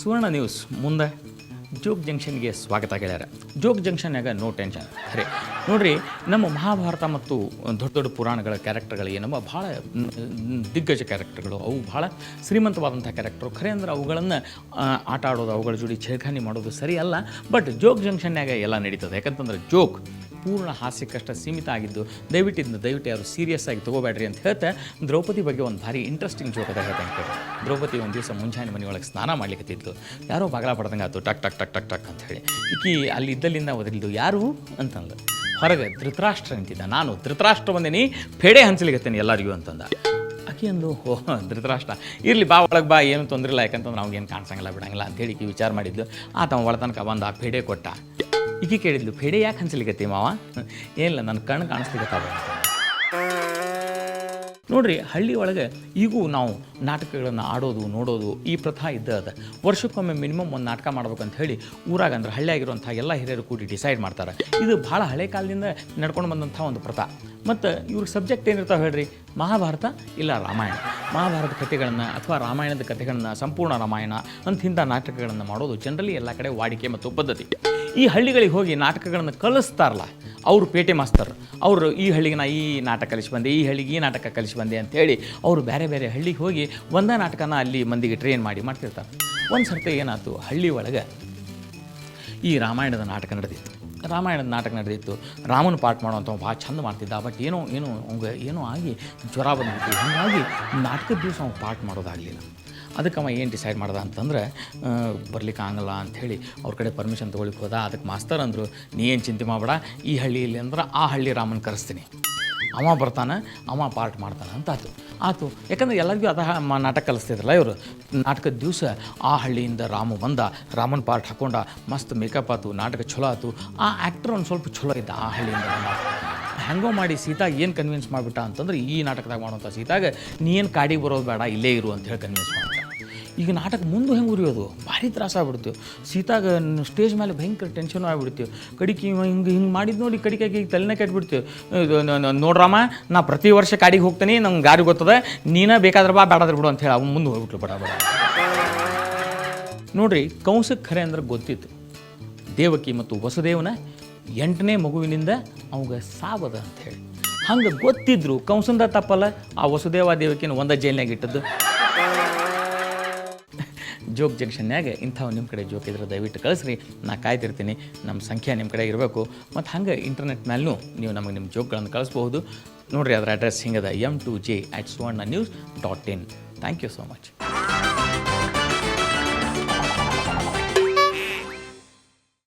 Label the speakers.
Speaker 1: ಸುವರ್ಣ news ಮುಂದೆ ಜೋಗ್ ಜಂಕ್ಷನ್ಗೆ ಸ್ವಾಗತ ಗೆಳೆಯರ. ಜೋಗ್ ಜಂಕ್ಷನ್ಯಾಗ ನೋ ಟೆನ್ಷನ್. ಖರೆ ನೋಡ್ರಿ, ನಮ್ಮ ಮಹಾಭಾರತ ಮತ್ತು ದೊಡ್ಡ ದೊಡ್ಡ ಪುರಾಣಗಳ ಕ್ಯಾರೆಕ್ಟರ್ಗಳು ಏನಮ್ಮ ಭಾಳ ದಿಗ್ಗಜ ಕ್ಯಾರೆಕ್ಟರ್ಗಳು, ಅವು ಭಾಳ ಶ್ರೀಮಂತವಾದಂಥ ಕ್ಯಾರೆಕ್ಟರು. ಖರೆ ಅಂದ್ರೆ ಅವುಗಳನ್ನು ಆಟ ಆಡೋದು, ಅವುಗಳ ಜೋಡಿ ಛೇಡ್ಖಾನಿ ಮಾಡೋದು ಸರಿ ಅಲ್ಲ. ಬಟ್ ಜೋಗ್ ಜಂಕ್ಷನ್ಯಾಗ ಎಲ್ಲ ನಡೀತದೆ. ಯಾಕಂತಂದ್ರೆ ಜೋಕ್ ಪೂರ್ಣ ಹಾಸ್ಯಕ್ಕಷ್ಟ ಸೀಮಿತ ಆಗಿದ್ದು, ದಯವಿಟ್ಟು ಯಾರು ಸೀರಿಯಸ್ ಆಗಿ ತೊಗೋಬೇಡ್ರಿ ಅಂತ ಹೇಳ್ತಾ ದ್ರೌಪದಿ ಬಗ್ಗೆ ಒಂದು ಭಾರಿ ಇಂಟ್ರೆಸ್ಟಿಂಗ್ ಜೋಕ್ ಅದ ಹೇಳ್ತಾ ಕೇಳಿ. ದ್ರೌಪದಿ ಒಂದು ದಿವಸ ಮುಂಜಾನೆ ಮನೆಯೊಳಗೆ ಸ್ನಾನ ಮಾಡ್ಲಿಕ್ಕತ್ತಿದ್ಲು. ಯಾರೋ ಬಾಗಲ ಪಡ್ದಂಗೆ ಆಯ್ತು, ಟಕ್ ಟಕ್ ಟಕ್ ಟಕ್ ಟಕ್ ಅಂತ ಹೇಳಿ. ಈಕಿ ಅಲ್ಲಿ ಇದ್ದಲ್ಲಿಂದ ಒದರಿದ್ದು ಯಾರು ಅಂತಂದು ಹೊರಗೆ ಧೃತರಾಷ್ಟ್ರ ಅಂತಿದ್ದ. ನಾನು ಧೃತರಾಷ್ಟ್ರ ಬಂದೇನಿ, ಫೇಡೆ ಹಂಚಲಿಕತ್ತೇನೆ ಎಲ್ಲರಿಗೂ ಅಂತಂದ. ಆಕೆ ಅಂದು, ಓಹ್ ಧೃತರಾಷ್ಟ್ರ ಇರಲಿ ಬಾ ಒಳಗೆ ಬಾ, ಏನು ತೊಂದರೆ ಇಲ್ಲ, ಯಾಕಂತಂದ್ರೆ ಅವ್ನಿಗೇನು ಕಾಣಿಸಂಗಿಲ್ಲ ಬಿಡಂಗಿಲ್ಲ ಅಂತೇಳಿ ಈಕಿ ವಿಚಾರ ಮಾಡಿದ್ದು. ಆತ ಒಳತನಕ ಬಂದ ಆ ಫೇಡೆ ಕೊಟ್ಟ. ಈಕೆ ಕೇಳಿದ್ಲು, ಫೇಡೆ ಯಾಕೆ ಹಂಚಲಿಕತ್ತಿ ಮಾವ? ಏನಿಲ್ಲ, ನನ್ನ ಕಣ್ಣು ಕಾಣಿಸ್ಲಿಕತ್ತಾವ. ನೋಡ್ರಿ, ಹಳ್ಳಿ ಒಳಗೆ ಈಗೂ ನಾವು ನಾಟಕಗಳನ್ನು ಆಡೋದು ನೋಡೋದು ಈ ಪ್ರಥಾ ಇದ್ದ ಅದ. ವರ್ಷಕ್ಕೊಮ್ಮೆ ಮಿನಿಮಮ್ ಒಂದು ನಾಟಕ ಮಾಡ್ಬೇಕಂತ ಹೇಳಿ ಊರಾಗ ಅಂದ್ರೆ ಹಳ್ಳಿಯಾಗಿರುವಂಥ ಎಲ್ಲ ಹಿರಿಯರು ಕೂಡಿ ಡಿಸೈಡ್ ಮಾಡ್ತಾರೆ. ಇದು ಭಾಳ ಹಳೆ ಕಾಲದಿಂದ ನಡ್ಕೊಂಡು ಬಂದಂಥ ಒಂದು ಪ್ರಥಾ. ಮತ್ತು ಇವ್ರ ಸಬ್ಜೆಕ್ಟ್ ಏನಿರ್ತಾವೆ ಹೇಳ್ರಿ, ಮಹಾಭಾರತ ಇಲ್ಲ ರಾಮಾಯಣ. ಮಹಾಭಾರತ ಕಥೆಗಳನ್ನು ಅಥವಾ ರಾಮಾಯಣದ ಕಥೆಗಳನ್ನು, ಸಂಪೂರ್ಣ ರಾಮಾಯಣ ಅಂತಿಂಥ ನಾಟಕಗಳನ್ನು ಮಾಡೋದು ಜನರಲಿ ಎಲ್ಲ ಕಡೆ ವಾಡಿಕೆ ಮತ್ತು ಪದ್ಧತಿ. ಈ ಹಳ್ಳಿಗಳಿಗೆ ಹೋಗಿ ನಾಟಕಗಳನ್ನು ಕಲಿಸ್ತಾರಲ್ಲ, ಅವರು ಪೇಟೆ ಮಾಸ್ತರ್, ಅವರು ಈ ಹಳ್ಳಿಗೆ ನಾ ಈ ನಾಟಕ ಕಲಿಸಿ ಬಂದೆ, ಈ ಹಳ್ಳಿಗೆ ಈ ನಾಟಕ ಕಲಿಸಿ ಬಂದೆ ಅಂಥೇಳಿ ಅವರು ಬೇರೆ ಬೇರೆ ಹಳ್ಳಿಗೆ ಹೋಗಿ ಒಂದೇ ನಾಟಕನ ಅಲ್ಲಿ ಮಂದಿಗೆ ಟ್ರೈನ್ ಮಾಡ್ತಿರ್ತಾರೆ. ಒಂದು ಸರ್ತಿ ಏನಾಯ್ತು, ಹಳ್ಳಿ ಒಳಗೆ ಈ ರಾಮಾಯಣದ ನಾಟಕ ನಡೆದಿತ್ತು. ರಾಮನ ಪಾಠ ಮಾಡೋವಂಥ ಭಾಳ ಚಂದ ಮಾಡ್ತಿದ್ದ. ಬಟ್ ಏನೋ ಆಗಿ ಜ್ವರ ಬಂದ್ಬಿಟ್ಟು, ಹೀಗಾಗಿ ನಾಟಕದ ದಿವಸ ಅವ್ನು ಪಾಠ ಮಾಡೋದಾಗಲಿಲ್ಲ. ಅದಕ್ಕೆ ಅವ ಏನು ಡಿಸೈಡ್ ಮಾಡ್ದ ಅಂತಂದ್ರೆ, ಬರ್ಲಿಕ್ಕೆ ಆಗಲ್ಲ ಅಂಥೇಳಿ ಅವ್ರ ಕಡೆ ಪರ್ಮಿಷನ್ ತೊಗೊಳಿಕ್ಕೆ ಹೋದ. ಅದಕ್ಕೆ ಮಾಸ್ತರ್ ಅಂದರು, ನೀ ಏನು ಚಿಂತೆ ಮಾಡಬೇಡ, ಈ ಹಳ್ಳಿಯಲ್ಲಿ ಅಂದ್ರೆ ಆ ಹಳ್ಳಿ ರಾಮನ ಕರೆಸ್ತೀನಿ, ಅವ ಬರ್ತಾನೆ, ಅವ ಪಾಠ ಮಾಡ್ತಾನೆ ಅಂತ ಆತು. ಯಾಕಂದ್ರೆ ಎಲ್ಲರಿಗೂ ನಾಟಕ ಕಲಿಸ್ತಿದ್ರಲ್ಲ ಇವರು. ನಾಟಕದ ದಿವಸ ಆ ಹಳ್ಳಿಯಿಂದ ರಾಮ ಬಂದ, ರಾಮನ ಪಾಠ ಹಾಕೊಂಡ, ಮಸ್ತ್ ಮೇಕಪ್ ಆಯ್ತು, ನಾಟಕ ಚಲೋ ಆಯ್ತು. ಆ ಆ್ಯಕ್ಟರ್ ಒಂದು ಸ್ವಲ್ಪ ಚಲೋ ಇದ್ದ, ಆ ಹಳ್ಳಿಯಿಂದ ಹೆಂಗೋ ಮಾಡಿ ಸೀತಾಗ ಏನು ಕನ್ವಿನ್ಸ್ ಮಾಡಿಬಿಟ್ಟ ಅಂತಂದ್ರೆ, ಈ ನಾಟಕದಾಗ ಮಾಡುವಂಥ ಸೀತಾಗ ನೀ ಏನು ಕಾಡಿಗೆ ಬರೋದು ಬೇಡ, ಇಲ್ಲೇ ಇರು ಅಂತ ಹೇಳಿ ಕನ್ವಿನ್ಸ್ ಮಾಡಿಬಿಟ್ಟ. ಈಗ ನಾಟಕ ಮುಂದೆ ಹೆಂಗೆ ಉರಿಯೋದು, ಭಾರಿ ತ್ರಾಸ ಆಗ್ಬಿಡ್ತೀವಿ. ಸೀತಾಗ ಸ್ಟೇಜ್ ಮೇಲೆ ಭಯಂಕರ ಟೆನ್ಷನ್ ಆಗ್ಬಿಡ್ತೀವಿ. ಕಡಿಕೆ ಹಿಂಗೆ ಮಾಡಿದ್ದು ನೋಡಿ, ಕಡಿಕೆ ಈಗ ತಲೆನೇ ಕೆಟ್ಬಿಡ್ತೀವಿ. ನೋಡ್ರಮ್ಮ, ನಾ ಪ್ರತಿ ವರ್ಷ ಕಾಡಿಗೆ ಹೋಗ್ತೀನಿ, ನಂಗೆ ಗಾಡಿ ಗೊತ್ತದ, ನೀನೇ ಬೇಕಾದ್ರೆ ಬಾ, ಬೇಡಾದ್ರೆ ಬಿಡು ಅಂತ ಹೇಳಿ ಅವ್ನು ಮುಂದೆ ಹೋಗ್ಬಿಟ್ಲು ಬಡ. ನೋಡ್ರಿ, ಕಂಸಕ್ಕೆ ಖರೆ ಅಂದ್ರೆ ಗೊತ್ತಿತ್ತು, ದೇವಕಿ ಮತ್ತು ವಸುದೇವನ 8ನೇ ಮಗುವಿನಿಂದ ಅವಾಗ ಸಾವದ ಅಂಥೇಳಿ. ಹಂಗೆ ಗೊತ್ತಿದ್ರು ಕಂಸಂದ ತಪ್ಪಲ್ಲ, ಆ ವಸುದೇವ ದೇವಕಿನ ಒಂದೇ ಜೈಲ್ನಾಗ ಇಟ್ಟದ್ದು. ಜೋಗ್ ಜಂಕ್ಷನ್ಯಾಗ ಇಂಥವು ನಿಮ್ಮ ಕಡೆ ಜೋಕ್ ಇದ್ರೆ ದಯವಿಟ್ಟು ಕಳಿಸ್ರಿ, ನಾ ಕಾಯ್ತಿರ್ತೀನಿ. ನಮ್ಮ ಸಂಖ್ಯೆ ನಿಮ್ಮ ಕಡೆ ಇರಬೇಕು. ಮತ್ತು ಹಂಗೆ ಇಂಟರ್ನೆಟ್ ಮೇಲೂ ನೀವು ನಮಗೆ ನಿಮ್ಮ ಜೋಕ್ಗಳನ್ನು ಕಳಿಸ್ಬಹುದು. ನೋಡಿರಿ, ಅದರ ಅಡ್ರೆಸ್ ಹಿಂಗದ, m2j@suvarnanews.in. Thank you so much.